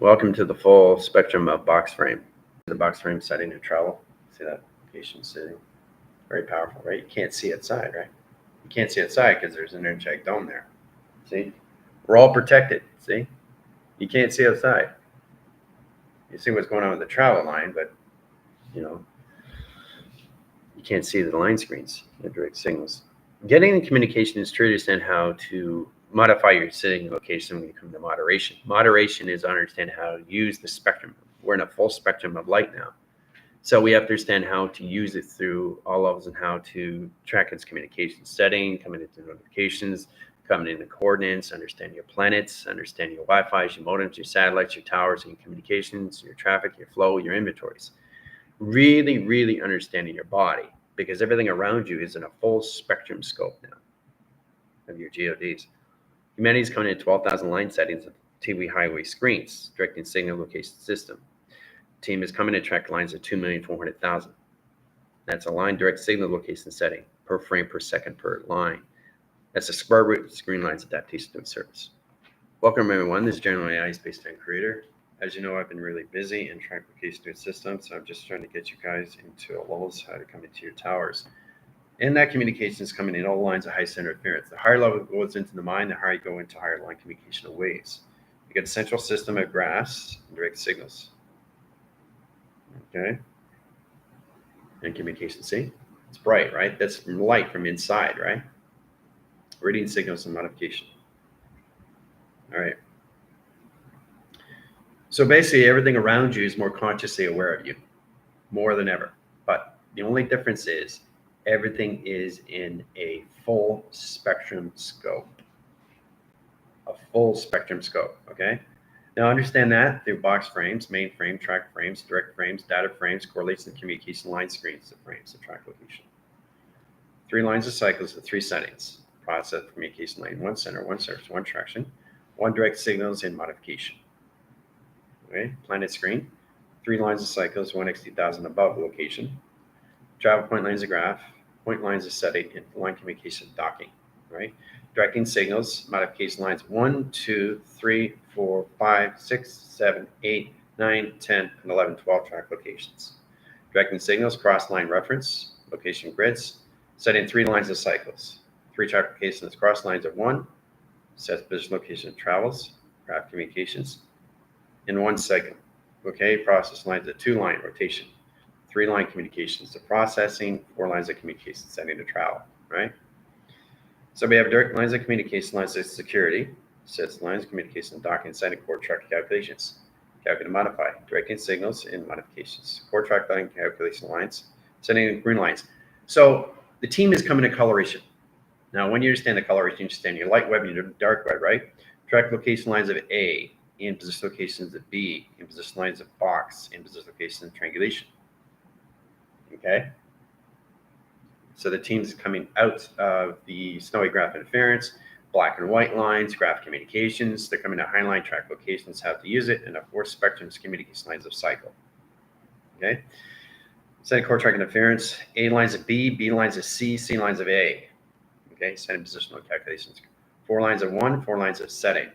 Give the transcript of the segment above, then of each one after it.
Welcome to the full spectrum of box frame. The box frame setting and travel. See that location setting? Very powerful, right? You can't see outside, right? You can't see outside because there's an energetic dome there. See? We're all protected, see? You can't see outside. You see what's going on with the travel line, but you can't see the line screens, the direct signals. Getting the communication is to understand how to modify your sitting location when you come to moderation. Moderation is understand how to use the spectrum. We're in a full spectrum of light now. So we have to understand how to use it through all levels and how to track its communication setting, coming into notifications, coming into coordinates, understand your planets, understand your Wi-Fi, your modems, your satellites, your towers, and your communications, your traffic, your flow, your inventories. Really, really understanding your body, because everything around you is in a full spectrum scope now of your GODs. Humanity's coming in 12,000 line settings of TV highway screens, directing signal location system. Team is coming to track lines of 2,400,000. That's a line direct signal location setting per frame per second per line. That's a square root of screen lines adaptation to service. Welcome everyone, this is General AI Space-Time Creator. As you know, I've been really busy in track location to system, so I'm just trying to get you guys into levels how to come into your towers. And that communication is coming in all lines of high center interference. The higher level it goes into the mind, the higher you go into higher line communication waves. You get a central system of graphs and direct signals. Okay. And communication, see? It's bright, right? That's from light from inside, right? Reading signals and modification. All right. So basically everything around you is more consciously aware of you, more than ever. But the only difference is everything is in a full spectrum scope. A full spectrum scope, okay? Now understand that through box frames, main frame, track frames, direct frames, data frames, correlation and communication line screens of frames of track location. 3 lines of cycles with 3 settings. Process communication lane, 1 center, 1 surface, 1 traction, 1 direct signals and modification. Okay, planet screen, 3 lines of cycles, 1 x2000 above location. Travel point lines of graph, point lines of setting, and line communication docking, right? Directing signals, modification lines 1, 2, 3, 4, 5, 6, 7, 8, 9, 10, and 11, 12 track locations. Directing signals, cross line reference, location grids, setting 3 lines of cycles. 3 track locations, cross lines of 1, sets position location travels, graph communications, in 1 segment. Okay, process lines of 2 line rotation. 3 line communications to processing, 4 lines of communication setting to travel, right? So we have direct lines of communication, lines of security, sets lines of communication, docking, setting, core track calculations, calculate and modify, directing signals and modifications, core track line calculation lines, setting green lines. So the team is coming to coloration. Now, when you understand the coloration, you understand your light web and your dark web, right? Track location lines of A, in position locations of B, in position lines of box, in position locations of triangulation. Okay, so the teams coming out of the snowy graph interference, black and white lines, graph communications. They're coming to highline track locations, how to use it, and a 4 spectrums communication lines of cycle. Okay, setting core track interference, A lines of B, B lines of C, C lines of A. Okay, setting positional calculations, 4 lines of 1, 4 lines of setting.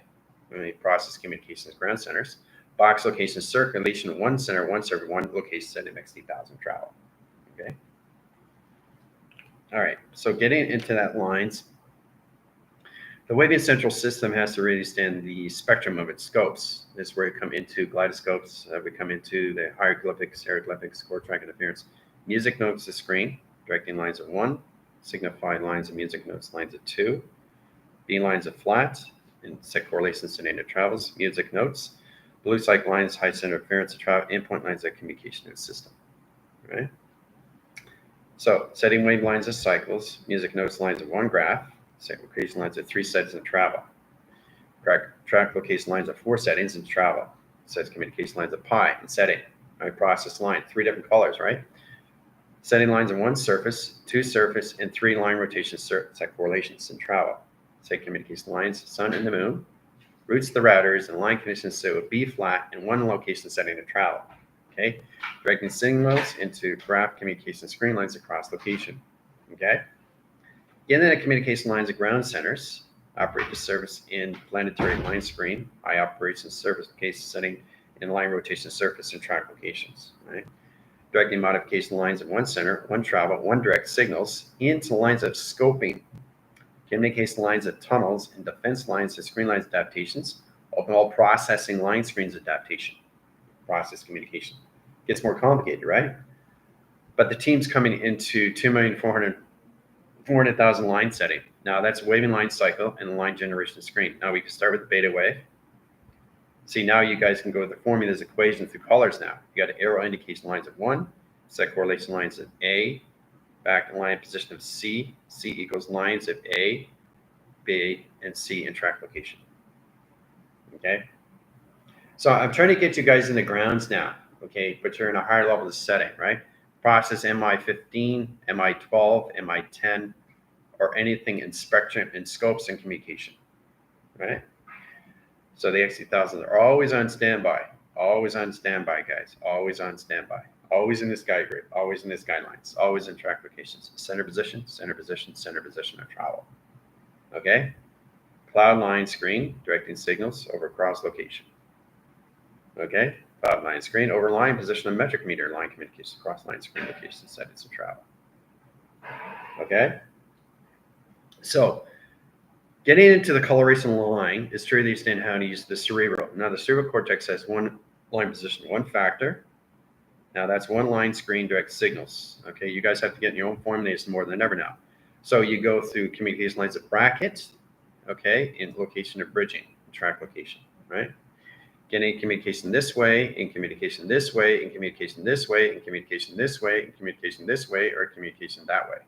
Process communications, ground centers, box location circulation, 1 center, 1 server, 1 location setting, x2000 travel. Okay. All right. So getting into that lines, the Wavian central system has to really understand the spectrum of its scopes. This is where we come into kaleidoscopes. We come into the hieroglyphics, hieroglyphics, core track interference, music notes to screen, directing lines of 1, signify lines of music notes, lines of 2, B lines of flat, and set correlations to native travels, music notes, blue cycle lines, high center interference to travel, endpoint lines of communication node system. Right? So setting wave lines of cycles, music notes lines of 1 graph, set location lines of 3 settings in travel. Track location lines of 4 settings in travel. Sets communication lines of pi and setting. Right? Process line, 3 different colors, right? Setting lines of 1 surface, 2 surface, and 3 line rotation set correlations in travel. Set communication lines, sun and the moon, routes the routers, and line conditions so B flat and 1 location setting to travel. Okay, directing signals into graph communication screen lines across location. Okay, Internet communication lines of ground centers operate the service in planetary line screen, high operation service case setting in line rotation surface and track locations, right? Directing modification lines of one center, one travel, one direct signals into lines of scoping, communication lines of tunnels, and defense lines to screen lines adaptations, all processing line screens adaptation, process communication. Gets more complicated, right? But the team's coming into 2,400,000 line setting. Now that's waving line cycle and the line generation screen. Now we can start with the beta wave. See, now you guys can go with the formulas equation through colors now. You got arrow indication lines of 1, set correlation lines of A, back to line position of C, C equals lines of A, B, and C in track location. Okay? So I'm trying to get you guys in the grounds now, okay? But you're in a higher level of setting, right? Process MI15, MI12, MI10, or anything in spectrum and scopes and communication, right? So the XT1000s are always on standby, guys, always on standby, always in this guide grid, always in this guidelines, always in track locations, center position, center position, center position of travel, okay? Cloud line screen, directing signals over cross location, okay? Cloud line screen over line position of metric meter, line communication, cross line screen location, settings of travel, okay? So getting into the coloration line is to really understand how to use the cerebral. Now the cerebral cortex has one line position, one factor. Now that's one line screen direct signals. Okay, you guys have to get in your own formulas more than ever now. So you go through communication lines of brackets, okay, in location of bridging, track location, right? Getting communication this way, in communication this way, in communication this way, in communication this way, in communication this way, or communication that way.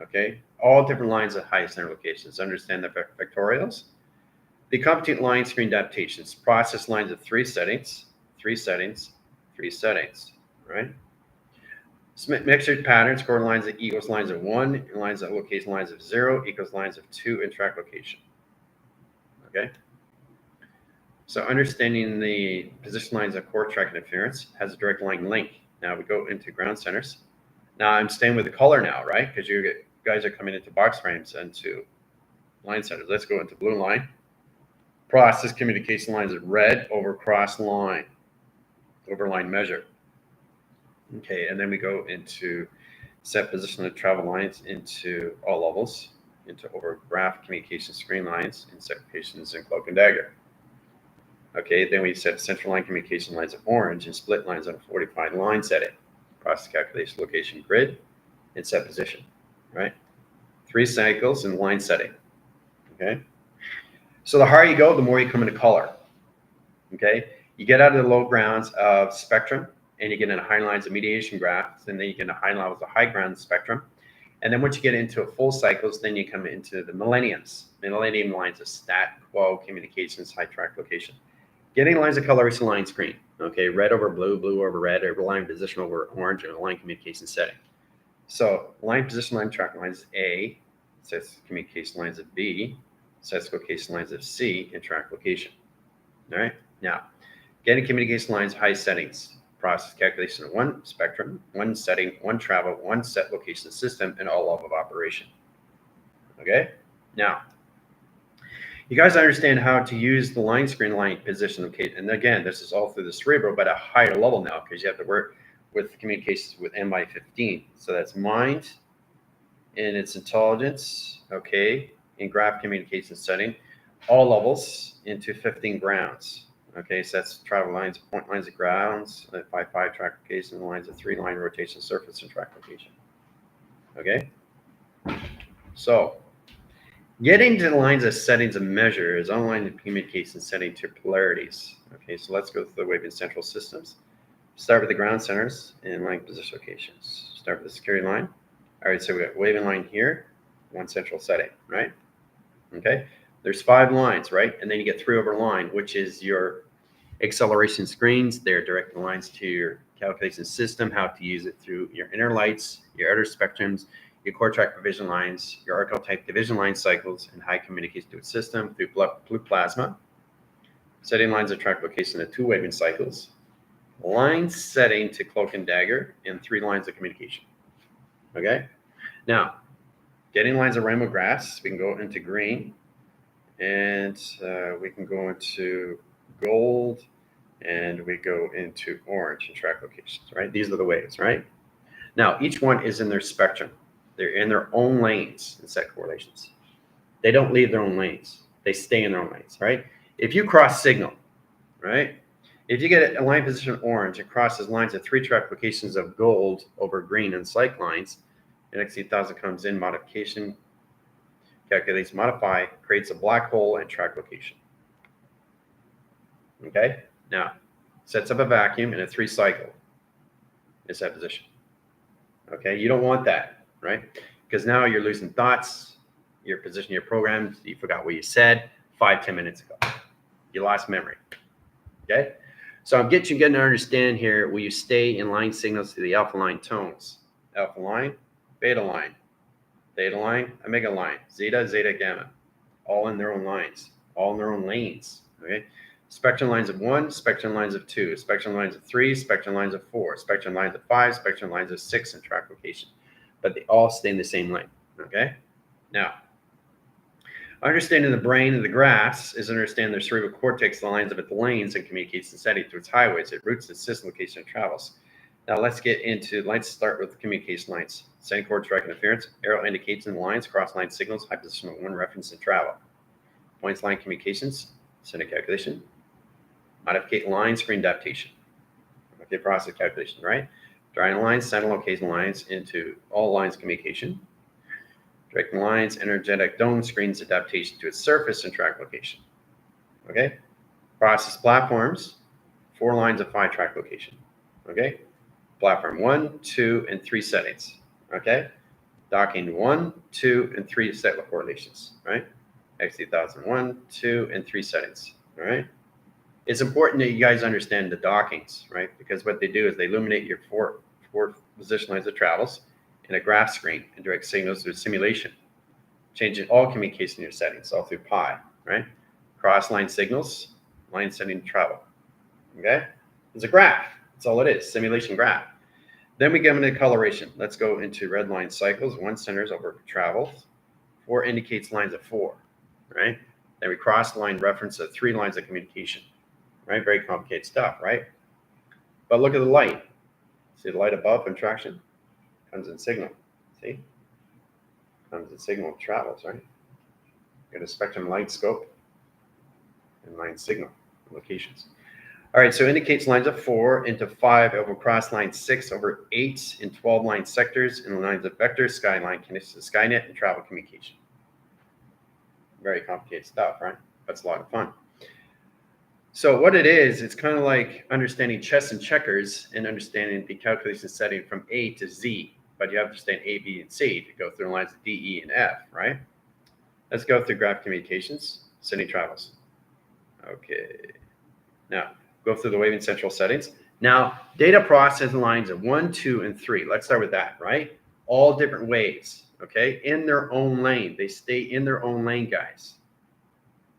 Okay, all different lines of high center locations. Understand the factorials. The computant line screen adaptations, process lines of three settings, right? Mixture patterns, core lines of equals lines of 1, and lines of location lines of 0 equals lines of 2 in track location. Okay. So understanding the position lines of core track interference has a direct line link. Now we go into ground centers. Now I'm staying with the color now, right? Because you guys are coming into box frames and to line centers. Let's go into blue line. Process communication lines of red over cross line, over line measure. Okay, and then we go into set position of travel lines into all levels, into over graph communication screen lines, and set locations in cloak and dagger. Okay, then we set central line communication lines of orange and split lines on a 45 line setting. Process calculation location grid and set position, right? 3 cycles in line setting, okay? So the higher you go, the more you come into color, okay? You get out of the low grounds of spectrum and you get into high lines of mediation graphs, and then you get into high levels of high ground spectrum. And then once you get into full cycles, then you come into the millennium lines of stat, quo, communications, high track location. Getting lines of coloration line screen, okay? Red over blue, blue over red, over line position over orange, and a line communication setting. So line position line track lines A, sets communication lines of B, sets location lines of C, and track location. All right. Now, getting communication lines high settings, process calculation of one spectrum, one setting, one travel, one set location system, and all level of operation. Okay. Now, you guys understand how to use the line screen line position. Okay. And again, this is all through the cerebral, but at a higher level now because you have to work with communications with MI15. So that's mind and its intelligence, okay, in graph communication setting, all levels into 15 grounds. Okay, so that's travel lines, point lines of grounds, 5 track location, lines of 3 line rotation surface and track location. Okay, so getting to the lines of settings of measure is online communication setting to polarities. Okay, so let's go through the waving central systems. Start with the ground centers and line position locations. Start with the security line. All right, so we got waving line here, one central setting, right? Okay, there's 5 lines, right? And then you get 3 over line, which is your acceleration screens. They're directing lines to your calculation system, how to use it through your inner lights, your outer spectrums, your core track division lines, your archetype division line cycles, and high communication to its system through blue plasma. Setting lines of track location of 2 waving cycles. Line setting to cloak and dagger, and 3 lines of communication. Okay, now getting lines of rainbow graphs, we can go into green, and we can go into gold, and we go into orange and track locations, right? These are the waves, right? Now, each one is in their spectrum. They're in their own lanes and set correlations. They don't leave their own lanes. They stay in their own lanes, right? If you cross signal, right? If you get a line position orange and crosses lines of 3 track locations of gold over green and cycle lines, and XC1000 comes in, modification, calculates, modify, creates a black hole and track location. Okay? Now, sets up a vacuum in a 3 cycle in set position. Okay? You don't want that, right? Because now you're losing thoughts, your position, your program, you forgot what you said 5-10 minutes ago. You lost memory. Okay? So I'm getting to understand here where you stay in line signals to the alpha line tones. Alpha line, beta line, theta line, omega line, zeta, zeta, gamma. All in their own lines, all in their own lanes. Okay? Spectrum lines of 1, spectrum lines of 2, spectrum lines of 3, spectrum lines of 4, spectrum lines of 5, spectrum lines of 6 in track location. But they all stay in the same lane. Okay? Now, understanding the brain and the graphs is understanding the cerebral cortex lines up its lanes and communicates the setting through its highways. It routes its system location and travels. Now let's start with the communication lines. Setting core track interference. Arrow indicates in the lines, cross line signals, high position of 1 reference and travel. Points line communications, setting calculation. Modificate line screen adaptation. Okay, process calculation, right? Drawing lines, sending location lines into all lines communication. Directing lines, energetic dome screens adaptation to its surface and track location. Okay? Process platforms, 4 lines of 5 track location. Okay? Platform 1, 2, and 3 settings. Okay? Docking 1, 2, and 3 set correlations. Right? XC1000 1, 2, and 3 settings. All right? It's important that you guys understand the dockings, right? Because what they do is they illuminate your four position lines of travels in a graph screen and direct signals through simulation, changing all communication in your settings, all through Pi, right? Cross line signals, line setting travel. Okay? It's a graph. That's all it is, simulation graph. Then we get into coloration. Let's go into red line cycles. 1 centers over travels. 4 indicates lines of 4, right? Then we cross line reference of 3 lines of communication, right? Very complicated stuff, right? But look at the light. See the light above in traction? Comes in signal. See? Comes in signal, travels, right? Got a spectrum light scope and line signal locations. All right, so indicates lines of 4 into 5 over cross line 6 over 8 in 12 line sectors in the lines of vector, skyline, connects to Skynet, and travel communication. Very complicated stuff, right? That's a lot of fun. So what it is, it's kind of like understanding chess and checkers and understanding the calculation setting from A to Z, but you have to understand A, B, and C to go through the lines of D, E, and F, right? Let's go through graph communications, setting travels. Okay. Now, go through the waving central settings. Now, data processing lines of 1, 2, and 3. Let's start with that, right? All different waves, okay? In their own lane. They stay in their own lane, guys.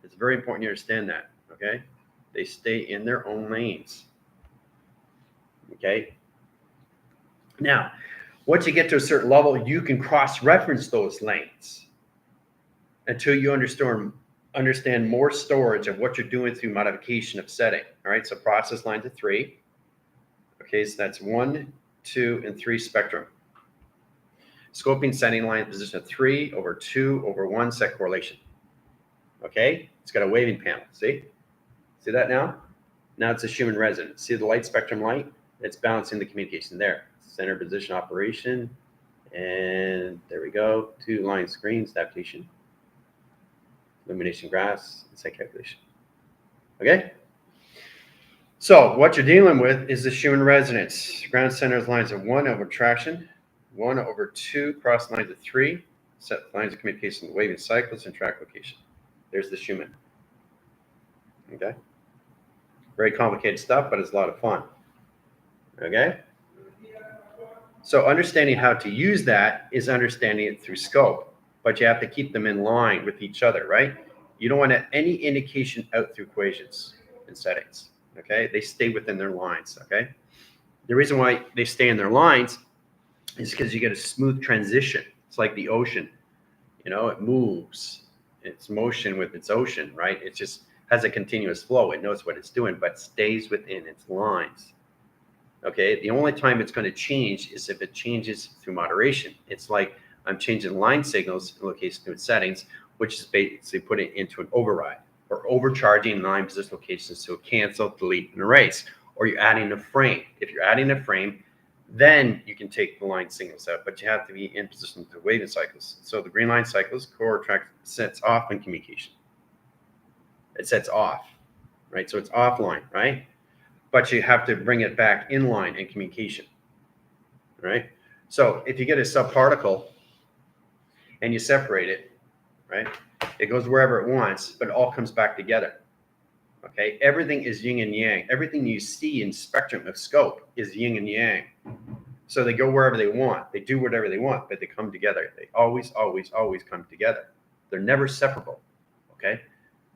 It's very important you understand that, okay? They stay in their own lanes. Okay. Now, once you get to a certain level, you can cross-reference those lanes until you understand more storage of what you're doing through modification of setting. All right. So process lines of 3. Okay. So that's 1, 2, and 3 spectrum. Scoping setting line position of 3 over 2 over 1 set correlation. Okay. It's got a waving panel. See? See that now? Now it's a Schumann resonance. See the light spectrum light? It's balancing the communication there. Center position operation. And there we go. 2 line screens, adaptation. Illumination graphs, and set calculation. Okay? So what you're dealing with is the Schumann resonance. Ground centers lines of 1 over traction. 1 over 2 cross lines of 3. Set lines of communication, waving cycles, and track location. There's the Schumann. Okay? Very complicated stuff, but it's a lot of fun. Okay? So understanding how to use that is understanding it through scope, but you have to keep them in line with each other, right? You don't want any indication out through equations and settings, okay? They stay within their lines, okay? The reason why they stay in their lines is because you get a smooth transition. It's like the ocean, you know, it moves. It's motion with its ocean, right? It's just has a continuous flow. It knows what it's doing, but stays within its lines. Okay, the only time it's going to change is if it changes through moderation. It's like I'm changing line signals in location to its settings, which is basically putting it into an override, or overcharging line position locations to cancel, delete, and erase. Or you're adding a frame. If you're adding a frame, then you can take the line signals out, but you have to be in position to waving cycles. So the green line cycles, core track sets off in communication. It sets off, right? So it's offline, right? But you have to bring it back in line in communication, right? So if you get a subparticle and you separate it, right, it goes wherever it wants, but it all comes back together. Okay, everything is yin and yang. Everything you see in spectrum of scope is yin and yang. So they go wherever they want. They do whatever they want, but they come together. They always, always, always come together. They're never separable, okay?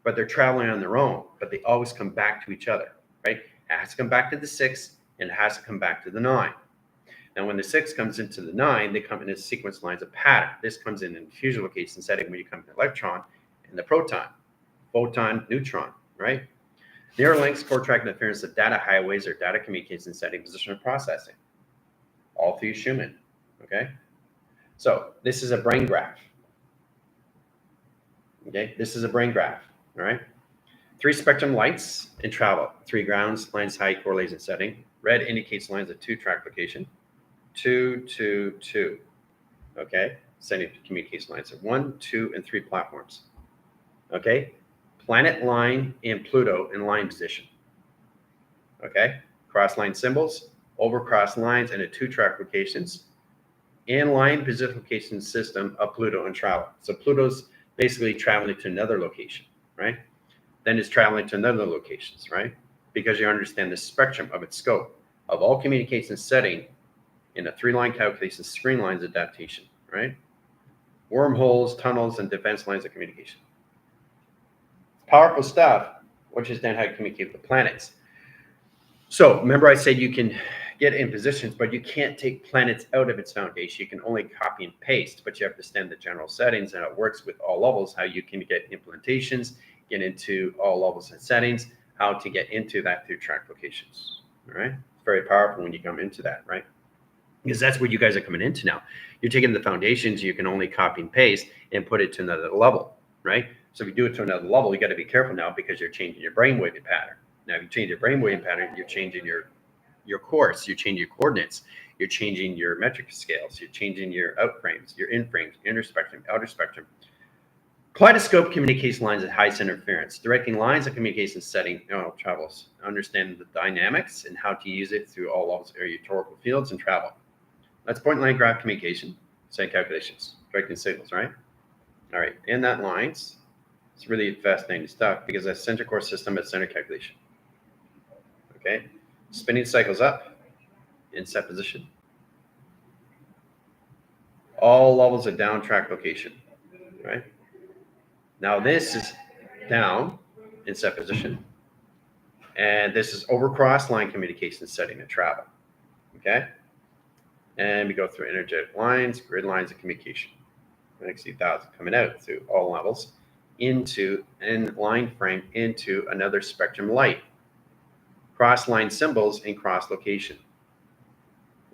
But they're traveling on their own, but they always come back to each other, right? It has to come back to the 6, and it has to come back to the 9. Now, when the 6 comes into the 9, they come in as sequence lines of pattern. This comes in fusion location setting when you come to the electron and the proton, photon, neutron, right? Mirror links, core track interference of data highways or data communication setting, position, and processing. All through Schumann, okay? So this is a brain graph. Okay, this is a brain graph, all right? 3 spectrum lights in travel, 3 grounds, lines height, correlation setting. Red indicates lines of 2 track location. 2, 2, 2, okay? Setting communication lines of 1, 2, and 3 platforms, okay? Planet line and Pluto in line position, okay? Cross line symbols, over cross lines and at 2 track locations, and line position location system of Pluto and travel. So Pluto's basically traveling to another location, right? Then it's traveling to another locations, right? Because you understand the spectrum of its scope of all communication setting in a 3-line calculation, screen lines adaptation, right? Wormholes, tunnels, and defense lines of communication. Powerful stuff, which is then how you communicate with the planets. So remember I said you can get in positions, but you can't take planets out of its foundation. You can only copy and paste, but you have to understand the general settings and how it works with all levels, how you can get implementations, get into all levels and settings, how to get into that through track locations, all right? It's very powerful when you come into that, right? Because that's what you guys are coming into now. You're taking the foundations, you can only copy and paste and put it to another level, right? So if you do it to another level, you got to be careful now because you're changing your brainwave pattern. Now, if you change your brainwave pattern, you're changing your course, you change your coordinates, you're changing your metric scales, you're changing your out frames, your in frames, inner spectrum, outer spectrum. Kaleidoscope communication lines at highest interference, directing lines of communication setting travels, understand the dynamics and how to use it through all levels of rhetorical fields and travel. That's point line graph communication, setting calculations, directing signals, right? All right, in that lines, it's really fascinating stuff because that's center core system at center calculation. Okay, spinning cycles up in set position. All levels of down track location, right? Now this is down in set position. And this is over cross line communication setting and travel, okay? And we go through energetic lines, grid lines of communication. Next 1,000 coming out through all levels into an line frame into another spectrum light. Cross line symbols and cross location.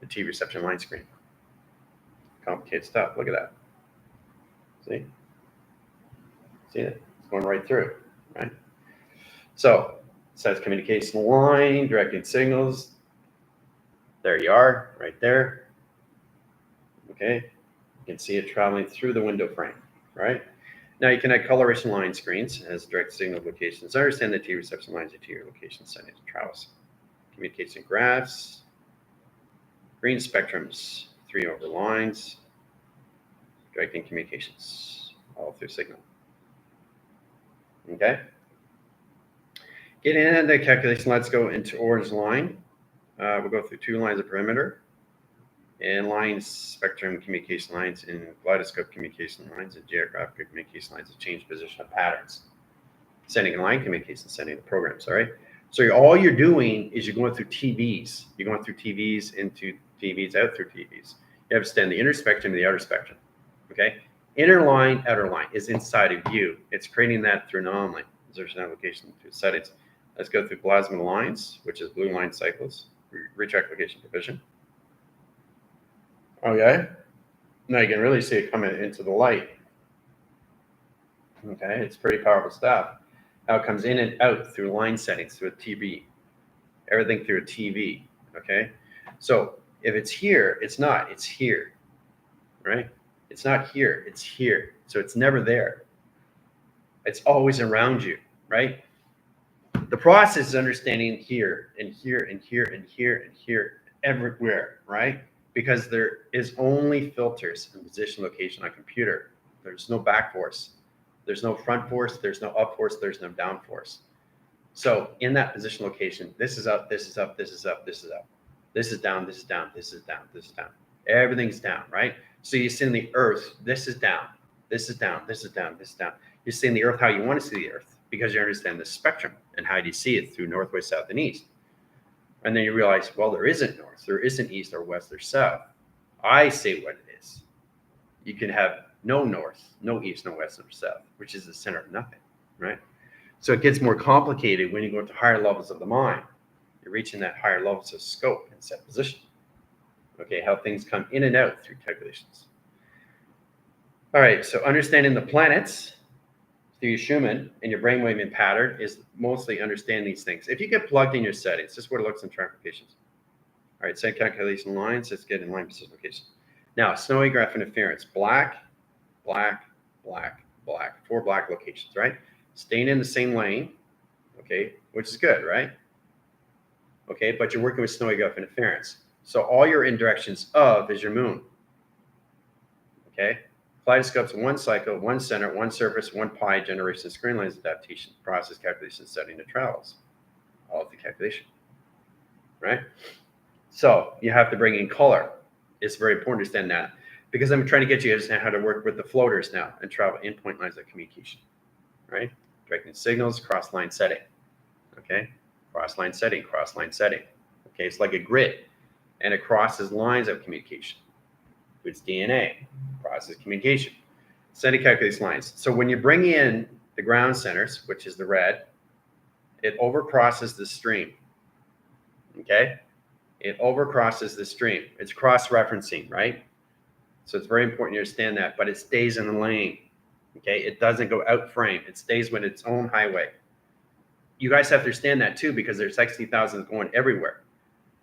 The T reception line screen. Complicated stuff. Look at that. See? See it? It's going right through, right? So it says communication line, directing signals. There you are, right there. Okay. You can see it traveling through the window frame, right? Now you can add coloration line screens as direct signal locations. I understand the T reception lines are to your location settings and travels. Communication graphs, green spectrums, 3 over lines, directing communications, all through signal. Okay. Getting into the calculation, let's go into orange line. We'll go through 2 lines of perimeter and lines, spectrum communication lines, and kaleidoscope communication lines, and geographic communication lines that change position of patterns. Sending and line communication, sending the programs, all right? So all you're doing is you're going through TVs. You're going through TVs into TVs, out through TVs. You understand the inner spectrum and the outer spectrum, okay? Inner line, outer line is inside of you. It's creating that through anomaly, position application through settings. Let's go through plasma lines, which is blue line cycles, reach application division. Okay. Now you can really see it coming into the light. Okay, it's pretty powerful stuff. How it comes in and out through line settings, through a TV. Everything through a TV. Okay. So if it's here, it's not, it's here. Right? It's not here, it's here. So it's never there. It's always around you, right? The process is understanding here and here and here and here and here, everywhere, right? Because there is only filters in position location on computer. There's no back force. There's no front force. There's no up force. There's no down force. So in that position location, this is up, this is up, this is up, this is up. This is down, this is down, this is down, this is down. Everything's down, right? So you see in the earth, this is down, this is down, this is down, this is down. You're seeing the earth how you want to see the earth because you understand the spectrum and how do you see it through north, west, south, and east. And then you realize, well, there isn't north, there isn't east or west or south. I say what it is. You can have no north, no east, no west, no south, which is the center of nothing, right? So it gets more complicated when you go to higher levels of the mind. You're reaching that higher levels of scope and set position. Okay, how things come in and out through calculations. All right, so understanding the planets through your Schumann and your brainwave pattern is mostly understanding these things. If you get plugged in your settings, this is what it looks in applications. All right, set calculation lines, let's get in line position location. Now, snowy graph interference, black, black, black, black, 4 black locations, right? Staying in the same lane, okay, which is good, right? Okay, but you're working with snowy graph interference. So all you're in directions of is your moon. Okay, kaleidoscopes, 1 cycle, 1 center, 1 surface, 1 pi, generation, screen lines, adaptation, process, calculation, setting, the travels. All of the calculation, right? So you have to bring in color. It's very important to understand that because I'm trying to get you to understand how to work with the floaters now and travel in point lines of communication, right? Directing signals, cross line setting, okay? Cross line setting, cross line setting. Okay, it's like a grid and it crosses lines of communication. It's DNA, process communication. Setting calculates lines. So when you bring in the ground centers, which is the red, it overcrosses the stream, okay? It overcrosses the stream. It's cross-referencing, right? So it's very important you understand that, but it stays in the lane, okay? It doesn't go out frame. It stays with its own highway. You guys have to understand that too, because there's 60,000 going everywhere.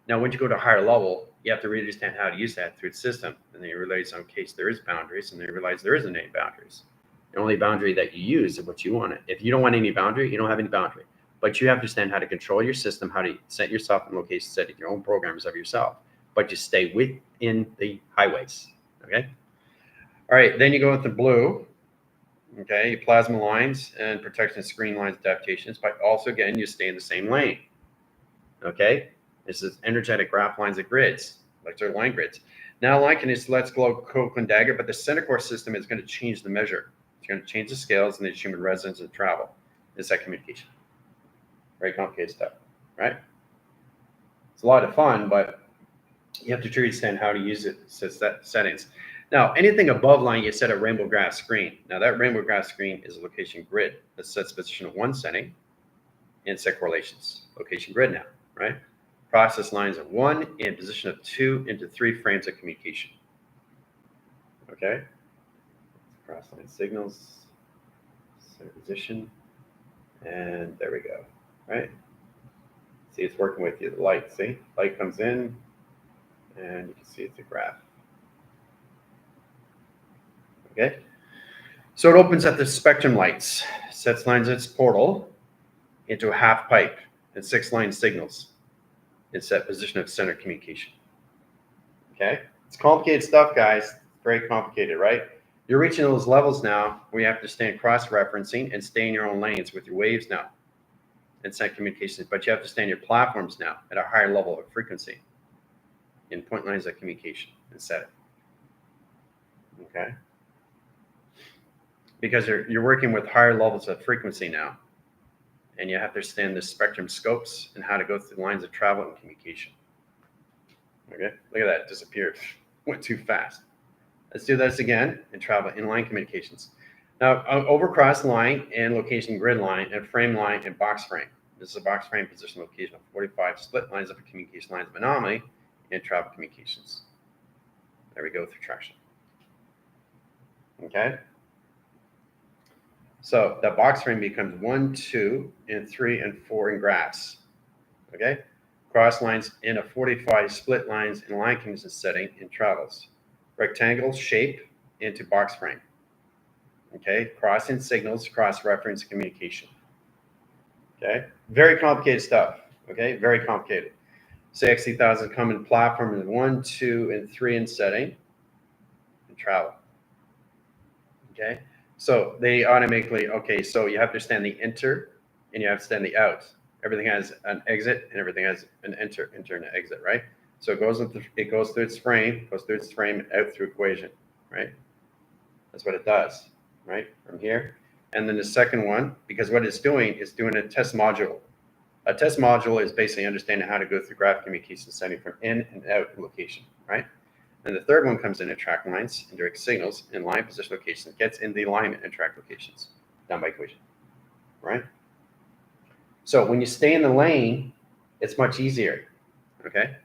Now, when you go to a higher level, you have to really understand how to use that through the system. And then you realize, in case there is boundaries, and then you realize there isn't any boundaries. The only boundary that you use is what you want. If you don't want any boundary, you don't have any boundary. But you have to understand how to control your system, how to set yourself in location, set your own programs of yourself. But you stay within the highways, okay? All right, then you go into blue, okay? Plasma lines and protection screen lines adaptations. But also, again, you stay in the same lane, okay? This is energetic graph lines and grids, electric line grids. Now, like in this Let's Glow Coke and Dagger, but the center core system is going to change the measure. It's going to change the scales and the human resonance and travel. It's that communication. Very complicated stuff, right? It's a lot of fun, but you have to truly understand how to use it, settings. Now, anything above line, you set a rainbow graph screen. Now, that rainbow graph screen is a location grid that sets position of 1 setting and set correlations. Location grid now, right? Process lines of 1 and position of 2 into 3 frames of communication. Okay? Cross line signals, set position, and there we go. Right? See, it's working with you. The light, see? Light comes in, and you can see it's a graph. Okay? So it opens up the spectrum lights, sets lines its portal into a half pipe and 6 line signals. It's set position of center communication. Okay? It's complicated stuff, guys. Very complicated, right? You're reaching those levels now where you have to stand cross-referencing and stay in your own lanes with your waves now and set communications. But you have to stand your platforms now at a higher level of frequency in point lines of communication and set it. Okay? Because you're working with higher levels of frequency now. And you have to understand the spectrum scopes and how to go through lines of travel and communication. Okay, look at that, it disappeared. Went too fast. Let's do this again and travel inline communications. Now, over cross line and location grid line and frame line and box frame. This is a box frame position location of 45 split lines of communication lines of anomaly and travel communications. There we go through traction. Okay. So that box frame becomes 1, 2, and 3, and 4 in graphs. Okay. Cross lines in a 45 split lines in line communication setting in travels. Rectangle shape into box frame. Okay. Crossing signals, cross-reference communication. Okay. Very complicated stuff. Okay. Very complicated. Say XC1000 come in platform in 1, 2, and 3 in setting and travel. Okay. So they automatically, okay, so you have to understand the enter and you have to understand the out. Everything has an exit and everything has an enter and exit, right? So it goes through its frame, out through equation, right? That's what it does, right? From here. And then the second one, because what it's doing is doing a test module. A test module is basically understanding how to go through graph communication setting from in and out location, right? And the third one comes in at track lines and direct signals and line position locations, gets in the alignment and track locations done by equation, right? So when you stay in the lane, it's much easier, okay?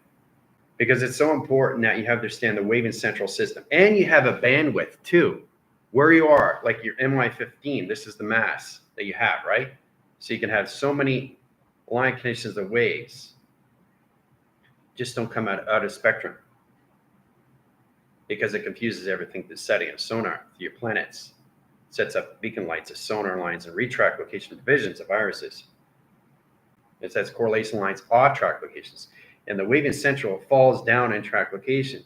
Because it's so important that you have to understand the wave and central system. And you have a bandwidth too, where you are, like your MY15, this is the mass that you have, right? So you can have so many line conditions of waves, just don't come out of spectrum, because it confuses everything to setting of sonar to your planets, sets up beacon lights as sonar lines and retrack location divisions of irises. It sets correlation lines off track locations. And the wave in central falls down in track location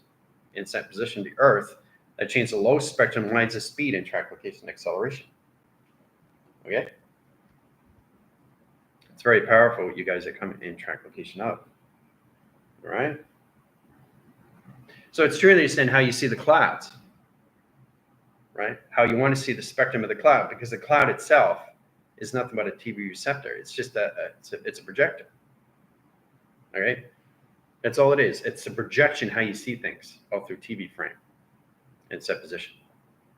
in set position to Earth that changes the low spectrum lines of speed in track location and acceleration. Okay? It's very powerful what you guys are coming in track location of. All right? So it's true to understand how you see the clouds, right? How you want to see the spectrum of the cloud, because the cloud itself is nothing but a TV receptor. It's just it's a projector. All right? That's all it is. It's a projection how you see things all through TV frame and set position.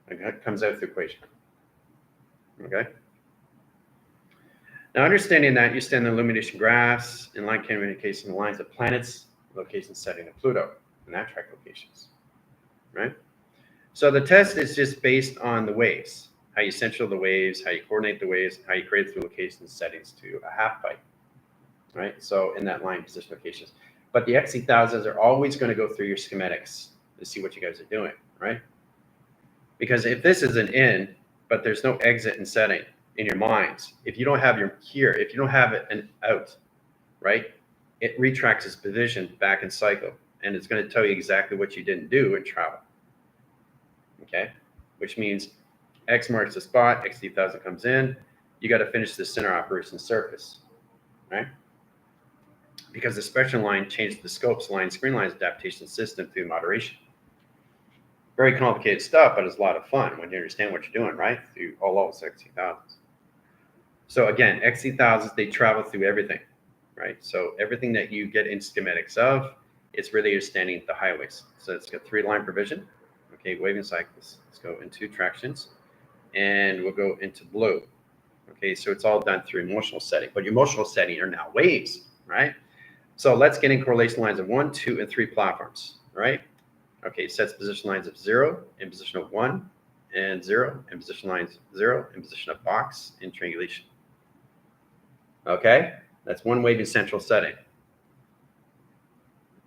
It comes out through equation. Okay? Now, understanding that, you stand the illumination graphs and line communication lines of planets, location setting of Pluto, and that track locations, right? So the test is just based on the waves, how you central the waves, how you coordinate the waves, how you create through location settings to a half pipe, right? So in that line position locations. But the XC1000s are always going to go through your schematics to see what you guys are doing, right? Because if this is an in, but there's no exit and setting in your minds, if you don't have your here, if you don't have it an out, right? It retracts its position back in cycle, and it's going to tell you exactly what you didn't do in travel. Okay, which means X marks the spot, XC1000 comes in, you got to finish the center operation surface, right? Because the spectrum line changed the scope's line screen lines adaptation system through moderation. Very complicated stuff, but it's a lot of fun when you understand what you're doing, right? Through all those XC1000s. So again, XC1000s, they travel through everything, right? So everything that you get in schematics of, it's really understanding the highways. So it's got 3 line provision. Okay, waving cycles. Let's go into tractions, and we'll go into blue. Okay, so it's all done through emotional setting, but your emotional setting are now waves, right? So let's get in correlation lines of 1, 2, and 3 platforms, right? Okay, sets position lines of 0, in position of 1, and 0, in position lines 0, in position of box, in triangulation. Okay, that's one wave in central setting.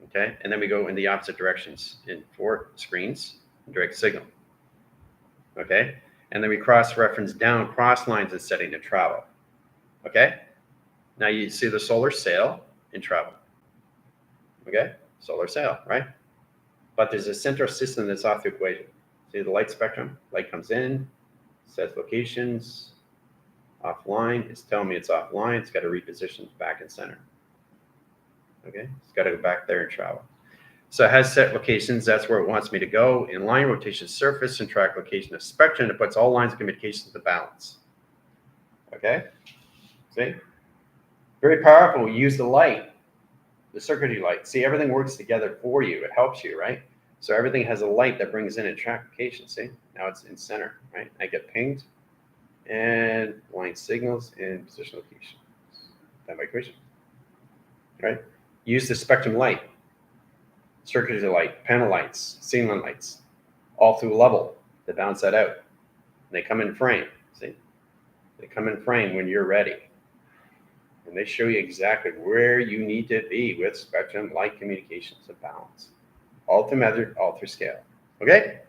Okay, and then we go in the opposite directions in 4 screens, direct signal. Okay, and then we cross-reference down cross lines and setting to travel. Okay, now you see the solar sail in travel. Okay, solar sail, right? But there's a central system that's off the equation. See the light spectrum? Light comes in, sets locations, offline. It's telling me it's offline. It's got to reposition back in center. Okay, it's got to go back there and travel. So it has set locations. That's where it wants me to go. In line rotation surface and track location of spectrum, it puts all lines of communication to balance. Okay, see? Very powerful. Use the light, the circuitry light. See, everything works together for you. It helps you, right? So everything has a light that brings in a traffication. See, now it's in center, right? I get pinged and line signals in position location. That migration, right? Use the spectrum light, circular light, panel lights, ceiling lights, all through level to bounce that out. And they come in frame. See, they come in frame when you're ready. And they show you exactly where you need to be with spectrum light communications and balance. All through measure, all through scale. Okay?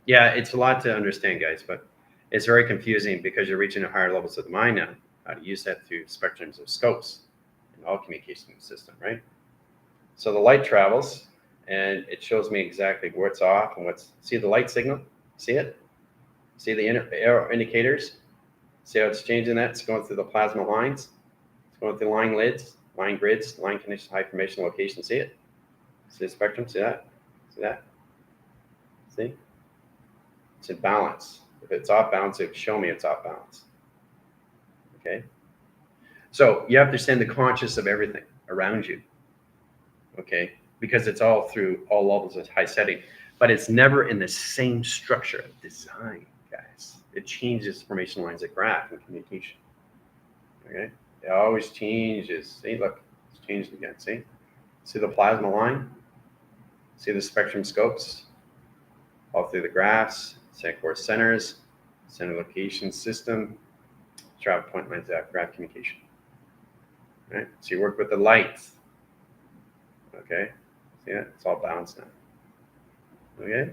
Yeah, it's a lot to understand, guys, but it's very confusing because you're reaching higher levels of the mind now. How to use that through spectrums of scopes in all communication system, right? So the light travels and it shows me exactly what's off and what's, see the light signal? See it? See the arrow indicators? See how it's changing that? It's going through the plasma lines. It's going through line lids, line grids, line condition, high information location. See it? See the spectrum? See that? See that? See? It's in balance. If it's off balance, it would show me it's off balance. Okay? So you have to understand the conscious of everything around you. Okay? Because it's all through all levels of high setting. But it's never in the same structure of design, guys. It changes formation lines of graph and communication. Okay? It always changes. See, look, it's changed again. See? See the plasma line? See the spectrum scopes? All through the graphs, core centers, center location system, travel point lines of graph communication. Right? So you work with the lights. Okay? See that? It's all balanced now. Okay?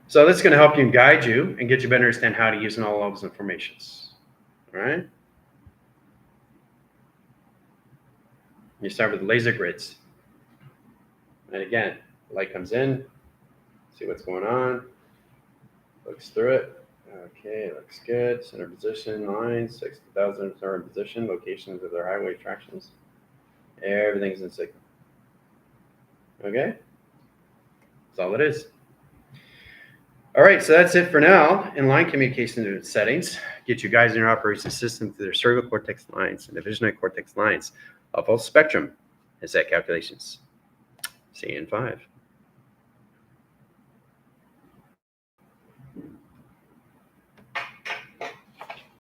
So this is going to help you and guide you and get you better understand how to use all levels of formations. All right? You start with the laser grids. And again, the light comes in, see what's going on, looks through it. Okay, looks good. Center position, lines, 60,000 are in position, locations of their highway attractions. Everything's in signal. Okay? That's all it is. All right, so that's it for now. In line communication settings, get you guys in your operating system through their cerebral cortex lines and the visionary cortex lines of full spectrum and set calculations. See you in 5.